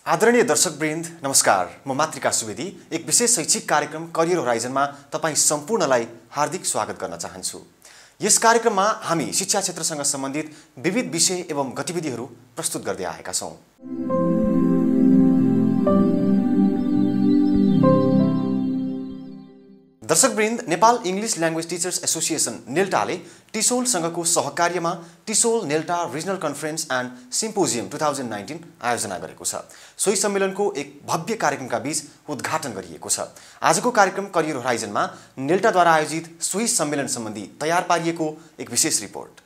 आदरणीय दर्शकवृन्द नमस्कार। म मातृका सुवेदी एक विशेष शैक्षिक कार्यक्रम करियर होराइजनमा तपाई सम्पूर्णलाई हार्दिक स्वागत गर्न चाहन्छु। यस कार्यक्रममा हामी शिक्षा क्षेत्रसँग सम्बन्धित विविध विषय एवं गतिविधिहरू प्रस्तुत गर्दै आएका छौं। दर्शकवृन्द, Nepal English language teachers association नेल्टाले टिसोल संघको सहकार्यमा TESOL NELTA regional conference and symposium 2019 आयोजना गरेको छ। सोही सम्मेलनको एक भव्य कार्यक्रमका बीच उद्घाटन गरिएको छ। आजको कार्यक्रम करियर होराइजनमा नेल्टाद्वारा आयोजित सोही सम्मेलन सम्बन्धी तयार पारिएको एक विशेष report.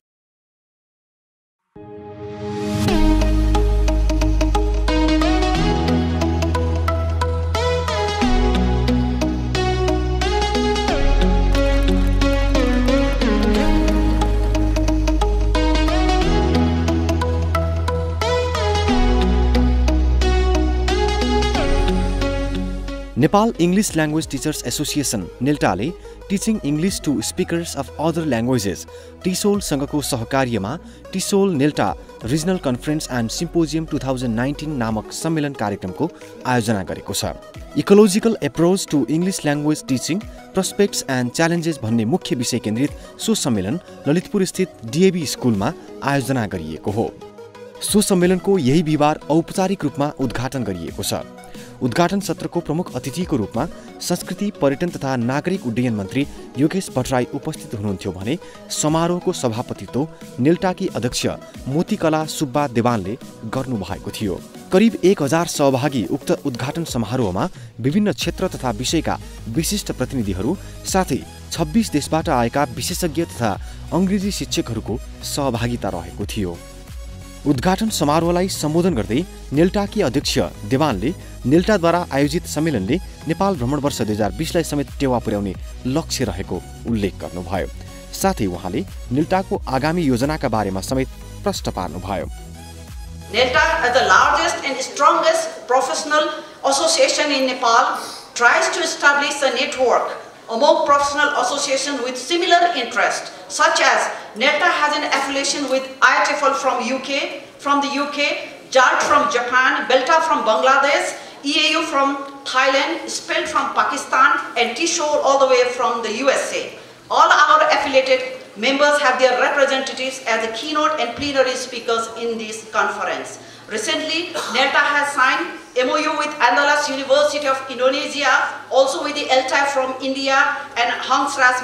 Nepal English Language Teachers Association नेल्टाले teaching English to speakers of other languages TESOL संघको सहकार्यमा TESOL NELTA regional conference and symposium 2019 नामक सम्मेलन कार्यक्रमको आयोजना गरेको छ। Ecological approach to English language teaching prospects and challenges भन्ने मुख्य विषय केन्द्रित सो सम्मेलन ललितपुर स्थित डीएबी स्कुलमा आयोजना गरिएको हो। सो सम्मेलनको यही बिहिबार औपचारिक रूपमा उद्घाटन गरिएको छ। उद्घाटन सत्रको प्रमुख अतिथिको रूपमा संस्कृति पर्यटन तथा नागरिक उड्डयन मन्त्री योगेश भट्टराई उपस्थित हुनुहुन्थ्यो भने समारोहको सभापतित्व नेल्टाकी अध्यक्ष मोतीकला सुब्बा देवानले गर्नुभएको थियो। करिब 1000 सहभागी उक्त उद्घाटन समारोहमा विभिन्न क्षेत्र तथा विषयका विशिष्ट प्रतिनिधिहरू साथै 26 देशबाट आएका विशेषज्ञ तथा अंग्रेजी शिक्षकहरूको सहभागिता रहेको थियो। उद्घाटन समारोहलाई सम्बोधन गर्दै नेल्टाकी अध्यक्ष देवानले नेल्टाद्वारा आयोजित सम्मेलनले नेपाल भ्रमण वर्ष 2020 लाई समेत टेवा पुर्याउने लक्ष्य रहेको उल्लेख गर्नुभयो। साथै उहाँले नेल्टाको आगामी योजनाका बारेमा समेत प्रश्न पार्नुभयो। Nelta, as the largest and strongest professional association in Nepal, tries to establish a network among professional associations with similar interest, such as Nelta has an affiliation with TESOL from the UK, JART from Japan, BELTA from Bangladesh, EAU from Thailand, SPELT from Pakistan, and TESOL all the way from the USA. All our affiliated members have their representatives as the keynote and plenary speakers in this conference. Recently, Nelta has signed MOU with Andalas University of Indonesia, also with the LTI from India and Hansraj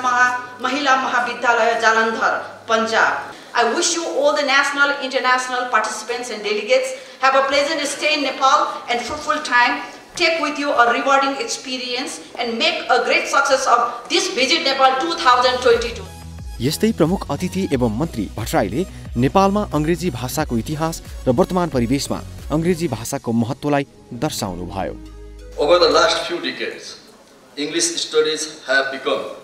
Mahila Mahavidyalaya Jalandhar, Punjab. I wish you all the national, international participants and delegates have a pleasant stay in Nepal and fruitful time. Take with you a rewarding experience and make a great success of this Visit Nepal 2022. यस्तै प्रमुख अतिथि एवं मन्त्री भट्टराईले नेपालमा अंग्रेजी भाषाको इतिहास र वर्तमान परिवेशमा अंग्रेजी भाषाको महत्त्वलाई दर्शाउनुभयो। Over the last few decades, English studies have become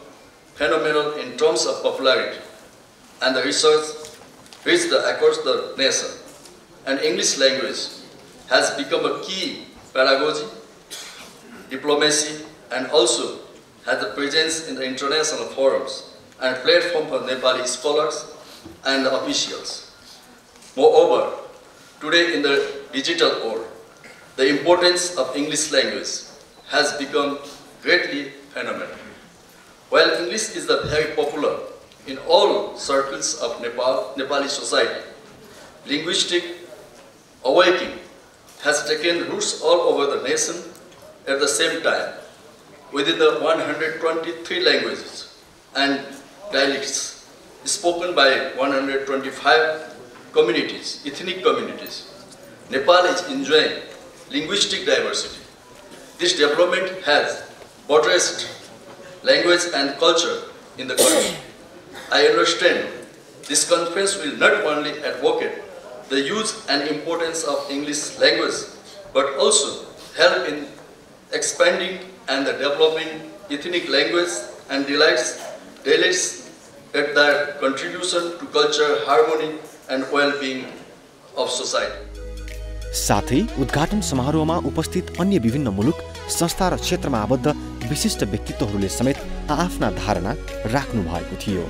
phenomenal in terms of popularity, and the research reached across the nation. And English language has become a key pedagogy, diplomacy, and also has a presence in the international forums and platform for Nepali scholars and officials. Moreover, today in the digital world, the importance of English language has become greatly phenomenal. While English is very popular in all circles of Nepali society, linguistic awakening has taken roots all over the nation at the same time. Within the 123 languages and dialects spoken by 125 communities, ethnic communities, Nepal is enjoying linguistic diversity. This development has buttressed language and culture in the country. I understand this conference will not only advocate the use and importance of English language, but also help in expanding and developing ethnic language and dialects at their contribution to culture, harmony and well-being of society. साथै उद्घाटन समारोहमा उपस्थित अन्य विभिन्न मुलुक, संस्था र क्षेत्रमा आबद्ध विशिष्ट व्यक्तित्वहरूले समेत आफ्ना धारणा राख्नु भएको थियो।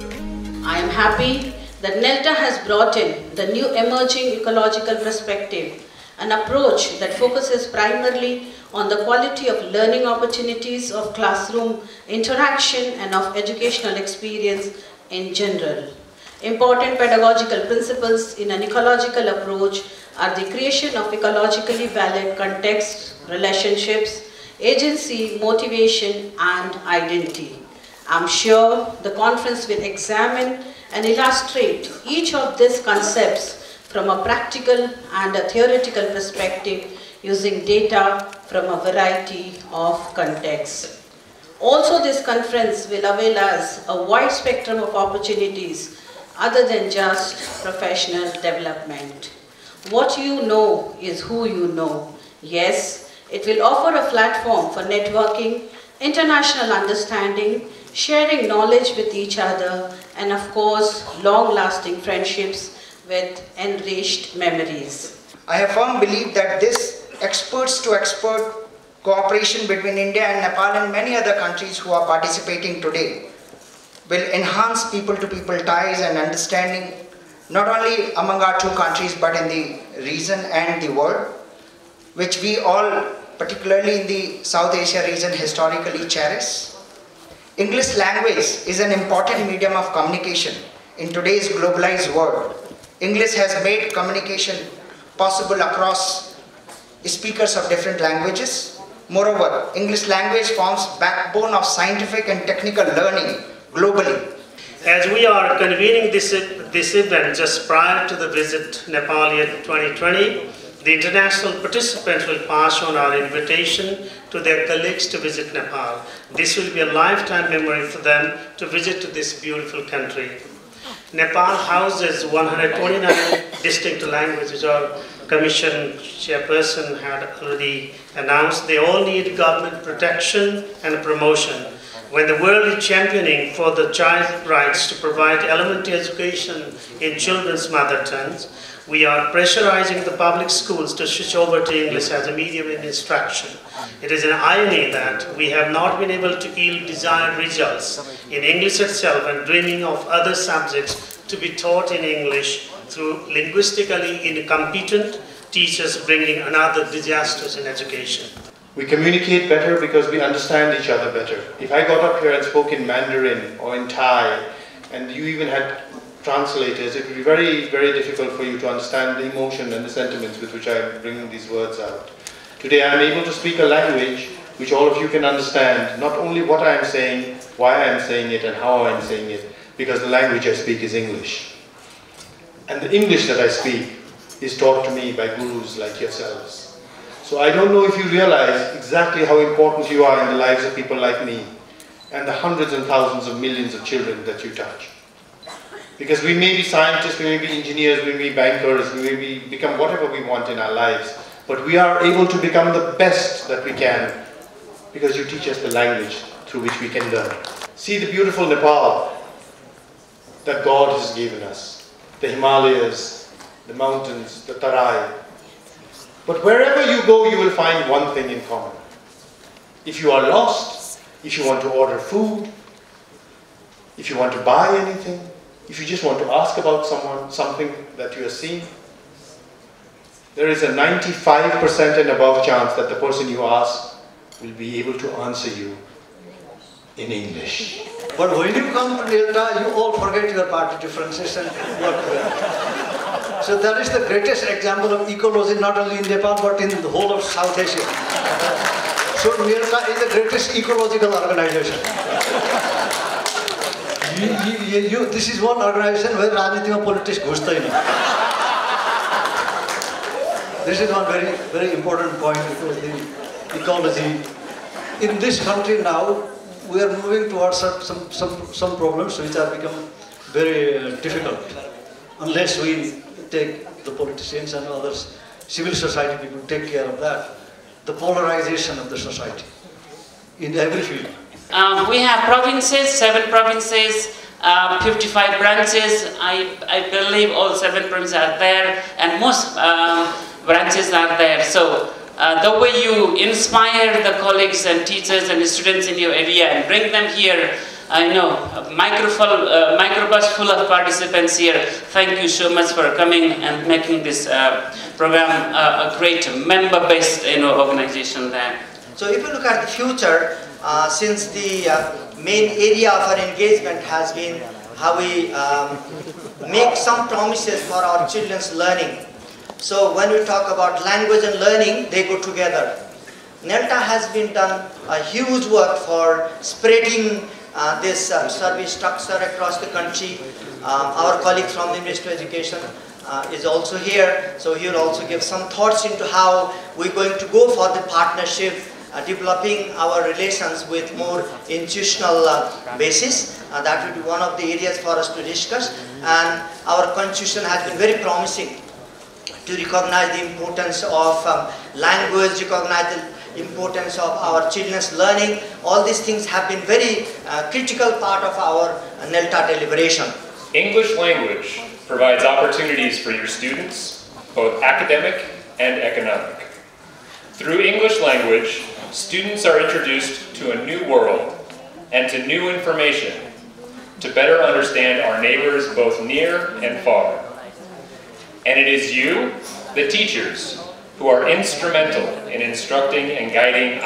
I am happy that Nelta has brought in the new emerging ecological perspective an approach that focuses primarily on the quality of learning opportunities, of classroom interaction, and of educational experience in general. Important pedagogical principles in an ecological approach are the creation of ecologically valid context, relationships, agency, motivation, and identity. I'm sure the conference will examine and illustrate each of these concepts from a practical and a theoretical perspective using data from a variety of contexts. Also, this conference will avail us a wide spectrum of opportunities other than just professional development. What you know is who you know. Yes, it will offer a platform for networking, international understanding, sharing knowledge with each other, and of course, long-lasting friendships with enriched memories. I have firm belief that this experts-to-expert cooperation between India and Nepal and many other countries who are participating today will enhance people-to-people ties and understanding not only among our two countries but in the region and the world, which we all, particularly in the South Asia region, historically cherish. English language is an important medium of communication in today's globalized world. English has made communication possible across speakers of different languages. Moreover, English language forms backbone of scientific and technical learning globally. As we are convening this event just prior to the visit Nepal year 2020, the international participants will pass on our invitation to their colleagues to visit Nepal. This will be a lifetime memory for them to visit to this beautiful country. Nepal houses 129 distinct languages. Our Commission chairperson had already announced they all need government protection and promotion. When the world is championing for the child rights to provide elementary education in children's mother tongues, we are pressurizing the public schools to switch over to English as a medium in instruction. It is an irony that we have not been able to yield desired results in English itself and dreaming of other subjects to be taught in English through linguistically incompetent teachers bringing another disasters in education. We communicate better because we understand each other better. If I got up here and spoke in Mandarin or in Thai, and you even had translators, it would be very, very difficult for you to understand the emotion and the sentiments with which I am bringing these words out. Today I am able to speak a language which all of you can understand, not only what I am saying, why I am saying it, and how I am saying it, because the language I speak is English. And the English that I speak is taught to me by gurus like yourselves. So I don't know if you realize exactly how important you are in the lives of people like me and the hundreds and thousands of millions of children that you touch. Because we may be scientists, we may be engineers, we may be bankers, we may become whatever we want in our lives, but we are able to become the best that we can because you teach us the language through which we can learn. See the beautiful Nepal that God has given us, the Himalayas, the mountains, the Tarai. But wherever you go, you will find one thing in common. If you are lost, if you want to order food, if you want to buy anything, if you just want to ask about something that you are seeing, there is a 95% and above chance that the person you ask will be able to answer you in English. But when you come to Delta, you all forget your party differences and work together. So that is the greatest example of ecology, not only in Nepal, but in the whole of South Asia. So NELTA is the greatest ecological organization. This is one organization where Rajniti politics ghustain. This is one very, very important point because the ecology in this country now, we are moving towards some problems which are become very difficult unless we take the politicians and others, civil society people take care of that. The polarization of the society in every field. We have provinces, 7 provinces, 55 branches. I believe all 7 branches are there and most branches are there. So the way you inspire the colleagues and teachers and students in your area and bring them here I know a microbus full of participants here. Thank you so much for coming and making this program a great member-based organization there. So if you look at the future, since the main area of our engagement has been how we make some promises for our children's learning. So when we talk about language and learning, they go together. NELTA has been done a huge work for spreading this survey structure across the country. Our colleague from the Ministry of Education is also here, so he will also give some thoughts into how we're going to go for the partnership, developing our relations with more institutional basis. That will be one of the areas for us to discuss. And our constitution has been very promising to recognize the importance of language, recognize the importance of our children's learning. All these things have been very critical part of our NELTA deliberation. English language provides opportunities for your students, both academic and economic. Through English language, students are introduced to a new world and to new information to better understand our neighbors both near and far. And it is you, the teachers, who are instrumental in instructing and guiding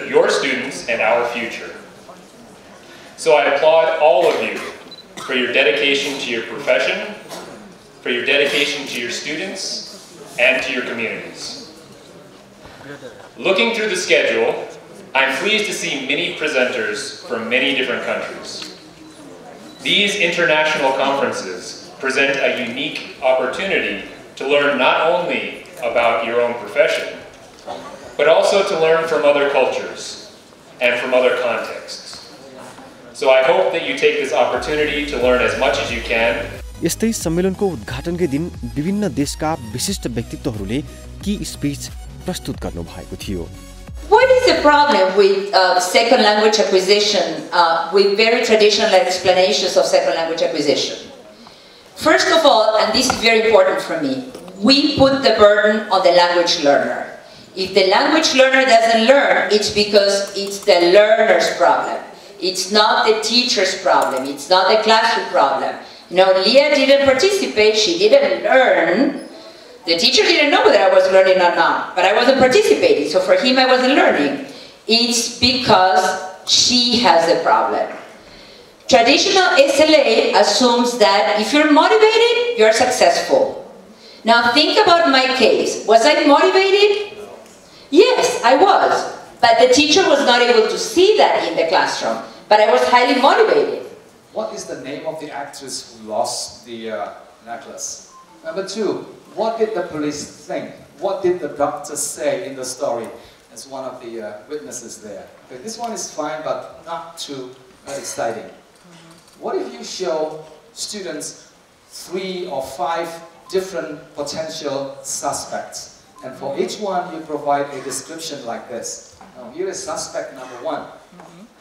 your students and our future. So I applaud all of you for your dedication to your profession, for your dedication to your students, and to your communities. Looking through the schedule, I'm pleased to see many presenters from many different countries. These international conferences present a unique opportunity to learn not only about your own profession, but also to learn from other cultures and from other contexts. So I hope that you take this opportunity to learn as much as you can. यस्तै सम्मेलनको उद्घाटनकै दिन विभिन्न देशका विशिष्ट व्यक्तित्वहरूले की speech प्रस्तुत गर्नु भएको थियो. What is the problem with second language acquisition, with very traditional explanations of second language acquisition? First of all, and this is very important for me, we put the burden on the language learner. If the language learner doesn't learn, it's because it's the learner's problem. It's not the teacher's problem. It's not the classroom problem. Leah didn't participate. She didn't learn. The teacher didn't know whether I was learning or not, but I wasn't participating, so for him I wasn't learning. It's because she has a problem. Traditional SLA assumes that if you're motivated, you're successful. Now think about my case. Was I motivated? Yes, I was. But the teacher was not able to see that in the classroom. But I was highly motivated. What is the name of the actress who lost the necklace? Number two, what did the police think? What did the doctor say in the story as one of the witnesses there? Okay, this one is fine, but not too exciting. What if you show students 3 or 5 different potential suspects, and for each one you provide a description like this? Now, here is suspect number 1.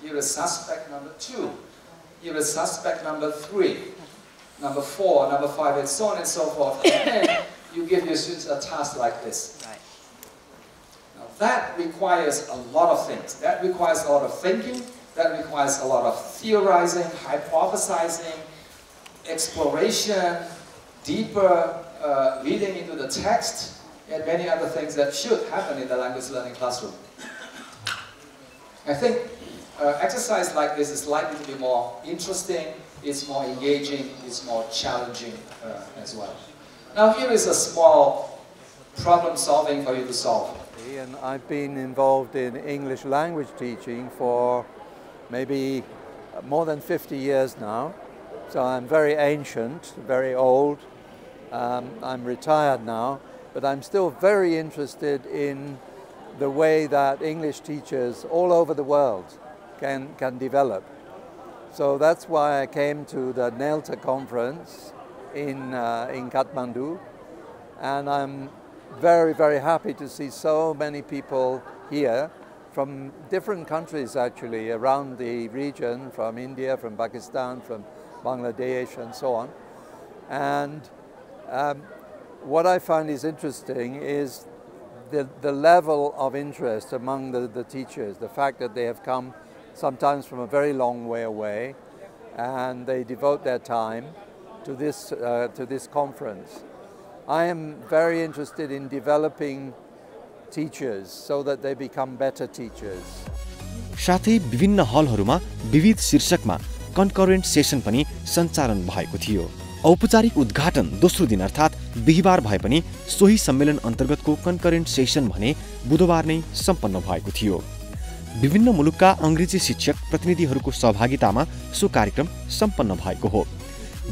Here is suspect number 2. Here is suspect number 3. Number 4, number 5, and so on and so forth. And then you give your students a task like this. Now that requires a lot of things. That requires a lot of thinking. That requires a lot of theorizing, hypothesizing, exploration, deeper reading into the text, and many other things that should happen in the language learning classroom. I think exercise like this is likely to be more interesting, it's more engaging, it's more challenging as well. Now here is a small problem solving for you to solve. And I've been involved in English language teaching for maybe more than 50 years now. So I'm very ancient, very old. I'm retired now, but I'm still very interested in the way that English teachers all over the world can develop. So that's why I came to the NELTA conference in Kathmandu, and I'm very, very happy to see so many people here from different countries actually around the region, from India, from Pakistan, from Bangladesh and so on. And what I find is interesting is the level of interest among the teachers, the fact that they have come sometimes from a very long way away, and they devote their time to this conference. I am very interested in developing teachers so that they become better teachers. साथै विभिन्न हलहरूमा विविध शीर्षकमा concurrent session पनि सञ्चालन भएको थियो। औपचारिक उद्घाटन दोस्रो दिन अर्थात् बिहीबार भए पनि सोही सम्मेलन अन्तर्गतको कन्करेन्ट सेसन भने बुधबार नै सम्पन्न भएको थियो। विभिन्न मुलुकका अंग्रेजी शिक्षक प्रतिनिधिहरूको सहभागितामा सो कार्यक्रम सम्पन्न भएको हो,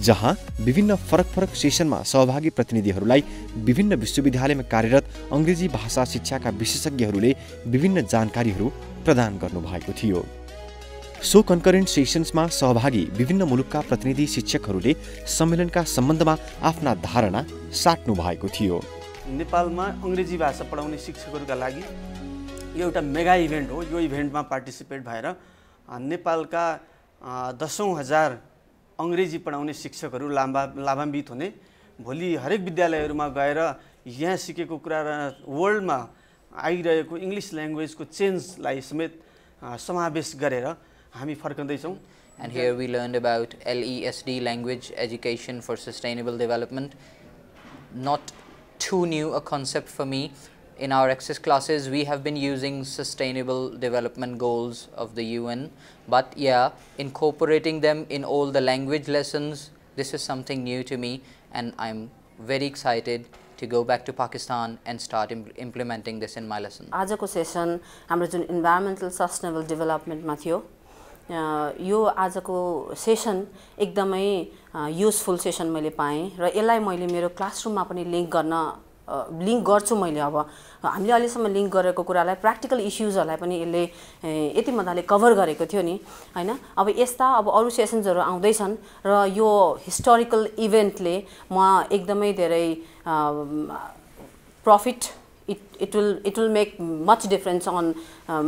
जहाँ विभिन्न फरक सेसनमा सहभागी प्रतिनिधिहरूलाई विभिन्न विश्वविद्यालयमा कार्यरत अंग्रेजी भाषा शिक्षाका विशेषज्ञहरूले विभिन्न जानकारीहरू प्रदान गर्नुभएको थियो। सो कन्करेन्ट सेसन्समा सहभागी विभिन्न मुलुकका प्रतिनिधि शिक्षकहरूले सम्मेलनका सम्बन्धमा आफ्ना धारणा साट्नु भएको थियो। नेपालमा अंग्रेजी भाषा पढाउने शिक्षकहरूका लागि यो एउटा मेगा इभेन्ट हो। यो इभेन्टमा पार्टिसिपेट भएर नेपालका दशौं हजार अंग्रेजी पढाउने शिक्षकहरू लाभान्वित हुने, भोलि हरेक विद्यालयहरूमा गएर यहाँ सिकेको कुरा वर्ल्डमा आइरहेको इंग्लिश ल्याङ्ग्वेजको चेन्जलाई समेत समावेश गरेर हामी फर्कँदै छौं। And here we learned about LESD, Language Education for Sustainable Development. Not too new a concept for me. In our access classes, we have been using Sustainable Development Goals of the UN, but yeah, incorporating them in all the language lessons, this is something new to me, and I'm very excited to go back to Pakistan and start implementing this in my lesson. आजको session हाम्रो जुन environmental sustainable development मा थियो, यो आजको session एकदमै useful session मैले पाएँ र यसलाई मैले मेरो क्लासरुममा पनि लिंक गर्छु। मैले अब हामीले अहिलेसम्म लिंक गरेको कुरालाई प्र्याक्टिकल इश्युजहरूलाई पनि यसले यति मजाले कभर गरेको थियो नि, हैन? अब यस्ता अब अरु सेसन्सहरू आउँदैछन् र यो हिस्टोरिकल इभेन्टले म एकदमै धेरै profit it will make much difference on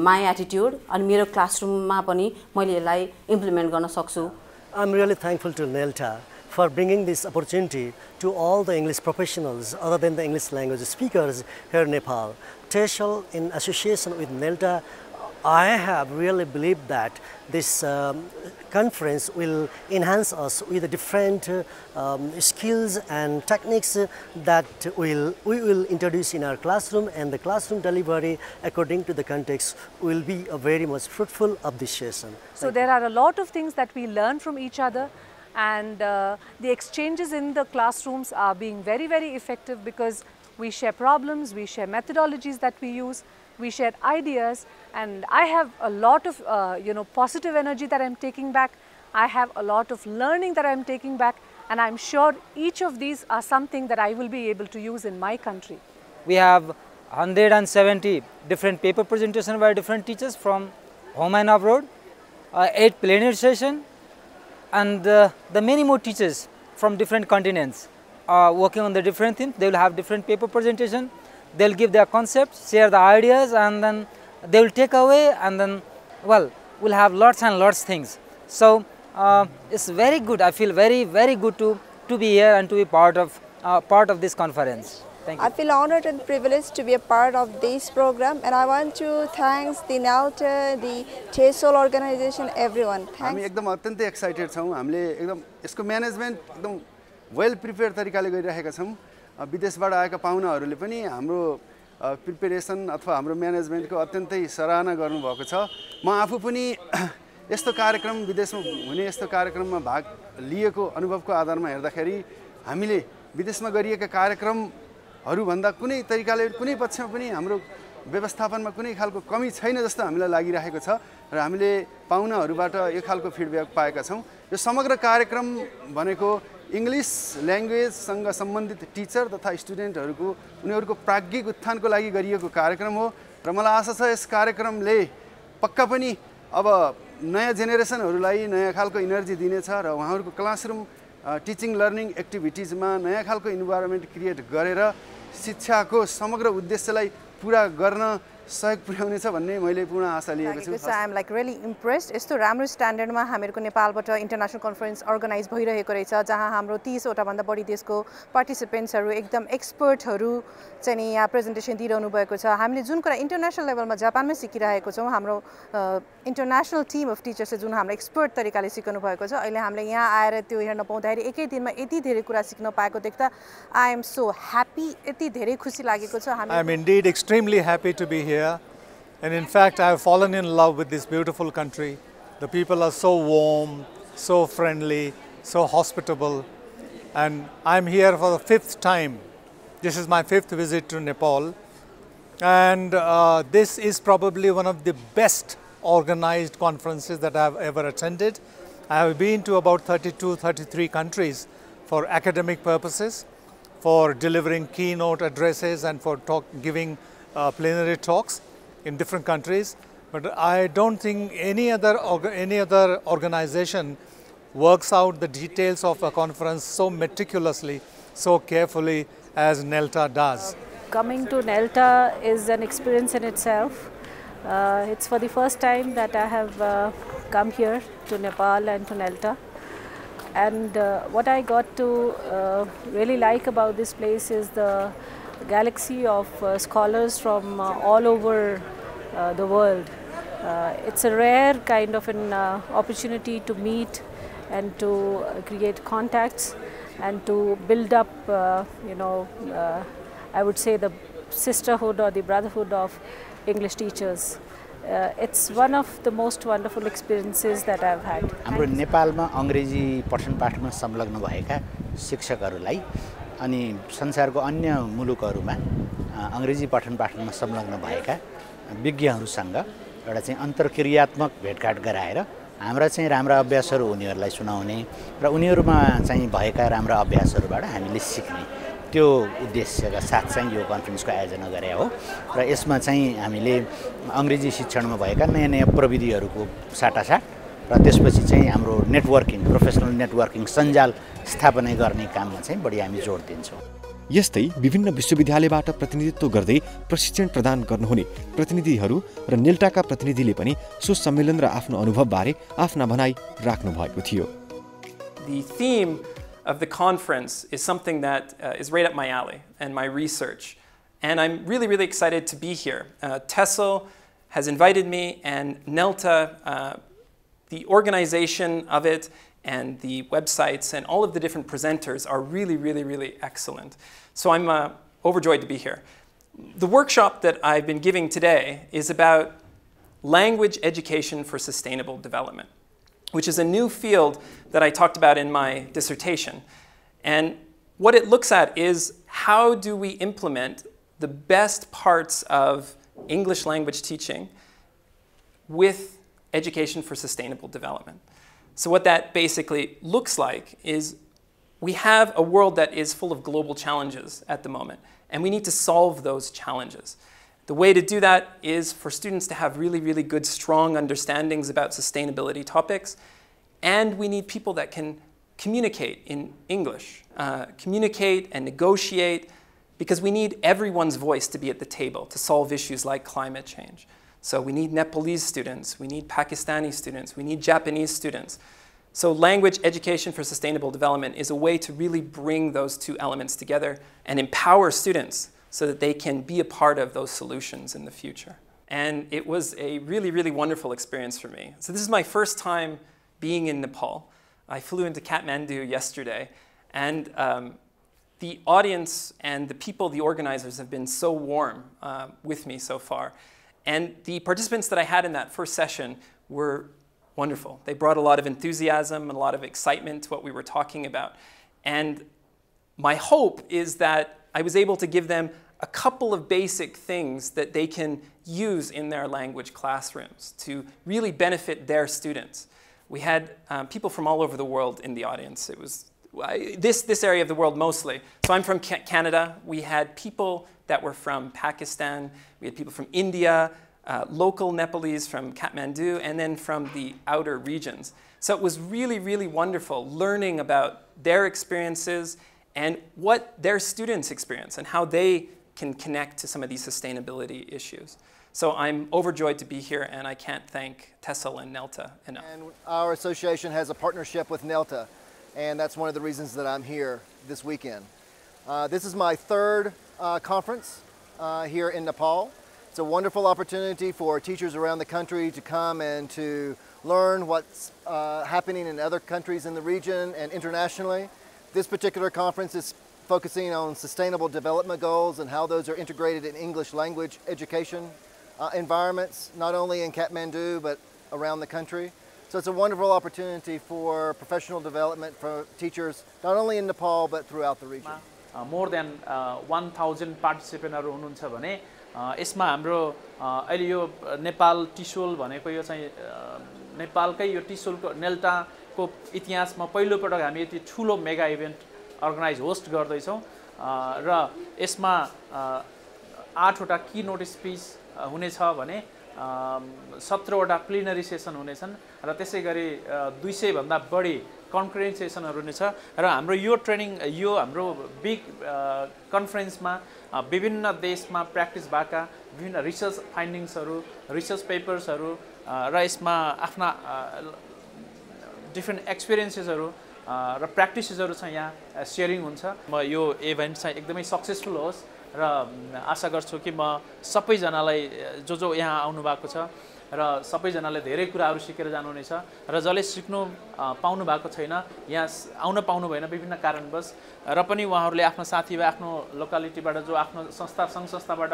my attitude and मेरो क्लासरुममा पनि मैले यसलाई इम्प्लिमेन्ट गर्न सक्छु। I'm really thankful to NELTA for bringing this opportunity to all the English professionals other than the English language speakers here in Nepal. TESOL, in association with NELTA, I have really believed that this conference will enhance us with different skills and techniques that we will introduce in our classroom, and the classroom delivery according to the context will be very much fruitful of this session. So there are a lot of things that we learn from each other, and the exchanges in the classrooms are being very, very effective because we share problems, we share methodologies that we use, we share ideas, and I have a lot of positive energy that I'm taking back. I have a lot of learning that I'm taking back, and I'm sure each of these are something that I will be able to use in my country. We have 170 different paper presentations by different teachers from home and abroad, 8 plenary sessions, and the many more teachers from different continents are working on the different themes. They will have different paper presentation. They'll give their concepts, share the ideas, and then they will take away, and then, well, we'll have lots and lots of things. So it's very good. I feel very, very good to be here and to be part of this conference. Thank you. I feel honored and privileged to be a part of this program, and I want to thank the NELTA, the TESOL organization, everyone. Thanks. हामी एकदम अत्यन्तै excited छौं। हामीले एकदम यसको management एकदम well prepare तरिकाले गरिरहेका छौं। विदेशबाट आएका पाहुनाहरूले पनि हाम्रो प्रिपरेसन अथवा हाम्रो म्यानेजमेन्टको अत्यन्तै सराहना गर्नुभएको छ। म आफू पनि यस्तो कार्यक्रम विदेशमा हुने यस्तो कार्यक्रममा भाग लिएको अनुभवको आधारमा हेर्दाखेरि हामीले विदेशमा गरिएका कार्यक्रमहरू भन्दा कुनै तरिकाले कुनै पक्षमा पनि हाम्रो व्यवस्थापनमा कुनै खालको कमी छैन जस्तो हामीलाई लागिरहेको छ र हामीले पाहुनाहरूबाट यो खालको फिडब्याक पाएका छौं। यो समग्र कार्यक्रम भनेको इंग्लिश ल्याङ्ग्वेजसँग सम्बन्धित टिचर तथा स्टुडेन्टहरूको उनीहरूको प्राज्ञिक उत्थानको लागि गरिएको कार्यक्रम हो र मलाई आशा छ यस कार्यक्रमले पक्का पनि अब नयाँ जेनेरेसनहरूलाई नयाँ खालको इनर्जी दिनेछ र उहाँहरूको क्लासरुम टिचिङ लर्निङ एक्टिभिटिजमा नयाँ खालको इन्भाइरोमेन्ट क्रिएट गरेर शिक्षाको समग्र उद्देश्यलाई पूरा गर्न सहयोग पुर्याउनेछ भन्ने मैले पूर्ण आशा लिएको छु। So I'm like really impressed. यस्तो राम्रो स्ट्यान्डर्डमा हामीहरूको नेपालबाट इन्टरनेसनल कन्फरेन्स अर्गनाइज भइरहेको रहेछ जहाँ हाम्रो 30 वटा भन्दा बढी देशको पार्टिसिपेन्ट्सहरू एकदम एक्सपर्टहरू चाहिँ नि यहाँ प्रेजेन्टेसन दिइरहनु भएको छ। हामीले जुन कुरा इन्टरनेसनल लेभलमा जापानमै सिकिरहेको छौँ हाम्रो इन्टरनेसनल टिम अफ टिचर्सले जुन हाम्रो एक्सपर्ट तरिकाले सिकाउनु भएको छ अहिले हामीले यहाँ आएर त्यो हेर्न पाउँदाखेरि एकै दिनमा यति धेरै कुरा सिक्न पाएको देख्दा आई एम सो ह्याप्पी यति धेरै खुसी लागेको छ। I am indeed extremely happy to be here, and in fact I have fallen in love with this beautiful country. The people are so warm, so friendly, so hospitable, and I'm here for the 5th time. This is my 5th visit to Nepal, and this is probably one of the best organized conferences that I have ever attended. I have been to about 32, 33 countries for academic purposes, for delivering keynote addresses and for giving plenary talks in different countries. But I don't think any other organization works out the details of a conference so meticulously, so carefully as NELTA does. Coming to NELTA is an experience in itself. It's for the first time that I have come here to Nepal and to NELTA. And what I got to really like about this place is the galaxy of scholars from all over the world. It's a rare kind of an opportunity to meet and to create contacts and to build up, I would say the sisterhood or the brotherhood of English teachers. It's one of the most wonderful experiences that I've had. हाम्रो नेपालमा अंग्रेजी पठन पाठमा संलग्न भएका शिक्षकहरूलाई अनि संसारको अन्य मुलुकहरूमा अंग्रेजी पठन पाठनमा संलग्न भएका विज्ञहरूसँग एउटा चाहिँ अन्तर्क्रियात्मक भेटघाट गराएर हाम्रा चाहिँ राम्रा अभ्यासहरू उनीहरूलाई सुनाउने र उनीहरूमा चाहिँ भएका राम्रा अभ्यासहरूबाट हामीले सिक्ने त्यो उद्देश्यका साथ चाहिँ यो कन्फरेन्सको आयोजना गरे हो र यसमा चाहिँ हामीले अंग्रेजी शिक्षणमा भएका नयाँ नयाँ प्रविधिहरूको साटासाट र त्यसपछि चाहिँ हाम्रो नेटवर्किङ प्रोफेसनल नेटवर्किङ सञ्जाल स्थापना गर्ने काममा चाहिँ बढी हामी जोड दिन्छौँ। यस्तै विभिन्न विश्वविद्यालयबाट प्रतिनिधित्व गर्दै प्रशिक्षण प्रदान गर्नुहुने प्रतिनिधिहरू र नेल्टाका प्रतिनिधिले पनि सो सम्मेलन र आफ्नो अनुभवबारे आफ्ना भनाइ राख्नु भएको थियो। The theme of the conference is something that is right up my alley and my research. And I'm really, really excited to be here. TESOL has invited me, and NELTA, the organization of it and the websites and all of the different presenters are really, really, really excellent. So I'm overjoyed to be here. The workshop that I've been giving today is about language education for sustainable development, which is a new field that I talked about in my dissertation. And what it looks at is how do we implement the best parts of English language teaching with education for sustainable development. So what that basically looks like is we have a world that is full of global challenges at the moment, and we need to solve those challenges. The way to do that is for students to have really, really good, strong understandings about sustainability topics, and we need people that can communicate in English, communicate and negotiate, because we need everyone's voice to be at the table to solve issues like climate change. So we need Nepalese students, we need Pakistani students, we need Japanese students. So language education for sustainable development is a way to really bring those two elements together and empower students so that they can be a part of those solutions in the future. And it was a really, really wonderful experience for me. So this is my first time being in Nepal. I flew into Kathmandu yesterday, and the audience and the people, the organizers, have been so warm with me so far. And the participants that I had in that first session were wonderful. They brought a lot of enthusiasm and a lot of excitement to what we were talking about. And my hope is that I was able to give them a couple of basic things that they can use in their language classrooms to really benefit their students. We had people from all over the world in the audience. It was this area of the world mostly. So I'm from Canada. We had people that were from Pakistan. We had people from India, local Nepalese from Kathmandu, and then from the outer regions. So it was really, really wonderful learning about their experiences and what their students experience and how they can connect to some of these sustainability issues. So I'm overjoyed to be here, and I can't thank TESOL and NELTA enough. And our association has a partnership with NELTA, and that's one of the reasons that I'm here this weekend. This is my third conference here in Nepal. It's a wonderful opportunity for teachers around the country to come and to learn what's happening in other countries in the region and internationally. This particular conference is focusing on sustainable development goals and how those are integrated in English language education environments, not only in Kathmandu but around the country. So it's a wonderful opportunity for professional development for teachers, not only in Nepal but throughout the region. More than 1,000 participants हुनुहुन्छ भने यसमा हाम्रो अहिले यो नेपाल टिसोल भनेको यो चाहिँ नेपालकै यो टिसोलको नेल्टाको इतिहासमा पहिलो पटक हामी यति ठुलो मेगा इभेन्ट अर्गनाइज होस्ट गर्दै छौं र यसमा 8 वटा की नोट स्पीच हुनेछ भने 17 वटा प्लिनरी सेसन हुनेछन् र त्यसैगरी 200 भन्दा बढी कन्करेन्ट सेसनहरु हुनेछ र हाम्रो यो ट्रेनिङ यो हाम्रो बिग कन्फरेन्समा विभिन्न देशमा प्र्याक्टिस भएका विभिन्न रिसर्च फाइन्डिङ्सहरु रिसर्च पेपर्सहरु र यसमा आफ्ना डिफरेन्ट एक्सपिरियन्सेसहरु र प्र्याक्टिसेसहरु चाहिँ यहाँ शेयरिङ हुन्छ। म यो इभेन्ट चाहिँ एकदमै सक्सेसफुल होस् र आशा गर्छु कि म सबैजनालाई जो यहाँ आउनु भएको छ र सबैजनाले धेरै कुराहरु सिकेर जानुहुनेछ र जसले सिक्नु पाउनु भएको छैन यहाँ आउन पाउनु भएन विभिन्न कारणवश र पनि उहाँहरुले आफ्नो साथीभाइ आफ्नो लोकालिटीबाट जो आफ्नो संस्था संघ संस्थाबाट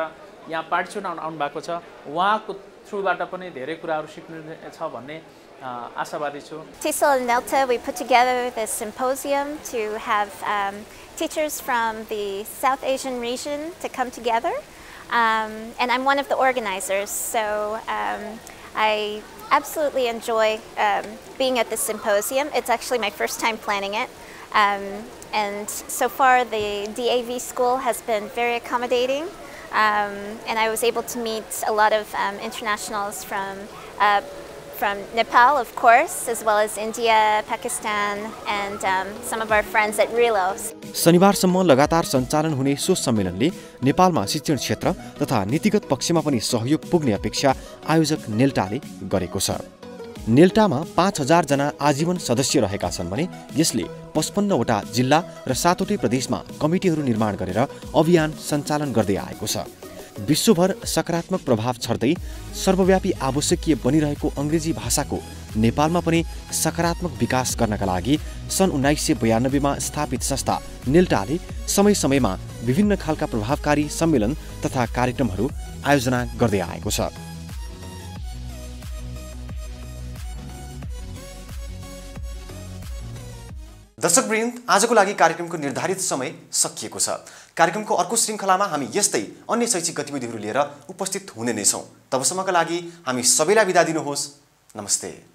यहाँ पार्टिसिपेट आउनु भएको छ उहाँको थ्रुबाट पनि धेरै कुराहरु सिक्नुहुनेछ भन्ने आशावादी छु। TESOL-NELTA, we put together this symposium to have teachers from the South Asian region to come together. And I'm one of the organizers, so I absolutely enjoy being at this symposium. It's actually my first time planning it. And so far the DAV school has been very accommodating. And I was able to meet a lot of internationals from Nepal, of course, as well as India, Pakistan, and some of our friends at Relos. शनिबारसम्म लगातार सञ्चालन हुने सो सम्मेलनले नेपालमा शिक्षण क्षेत्र तथा नीतिगत पक्षमा पनि सहयोग पुग्ने अपेक्षा आयोजक नेल्टाले गरेको छ। नेल्टामा 5000 जना आजीवन सदस्य रहेका छन् भने यसले 55 वटा जिल्ला र 7 वटै प्रदेशमा कमिटीहरू निर्माण गरेर अभियान सञ्चालन गर्दै आएको छ। विश्वभर सकारात्मक प्रभाव छर्दै सर्वव्यापी आवश्यकीय बनिरहेको अंग्रेजी भाषाको नेपालमा पनि सकारात्मक विकास गर्नका लागि सन् 1992 मा स्थापित संस्था नेल्टाले समय समयमा विभिन्न खालका प्रभावकारी सम्मेलन तथा कार्यक्रमहरू आयोजना गर्दै आएको छ। दर्शकवृन्द, आजको लागि कार्यक्रमको निर्धारित समय सकिएको छ। कार्यक्रमको अर्को श्रृङ्खलामा हामी यस्तै अन्य शैक्षिक गतिविधिहरू लिएर उपस्थित हुने नै छौं। तबसम्मका लागि हामी सबैलाई बिदा दिनुहोस्। नमस्ते।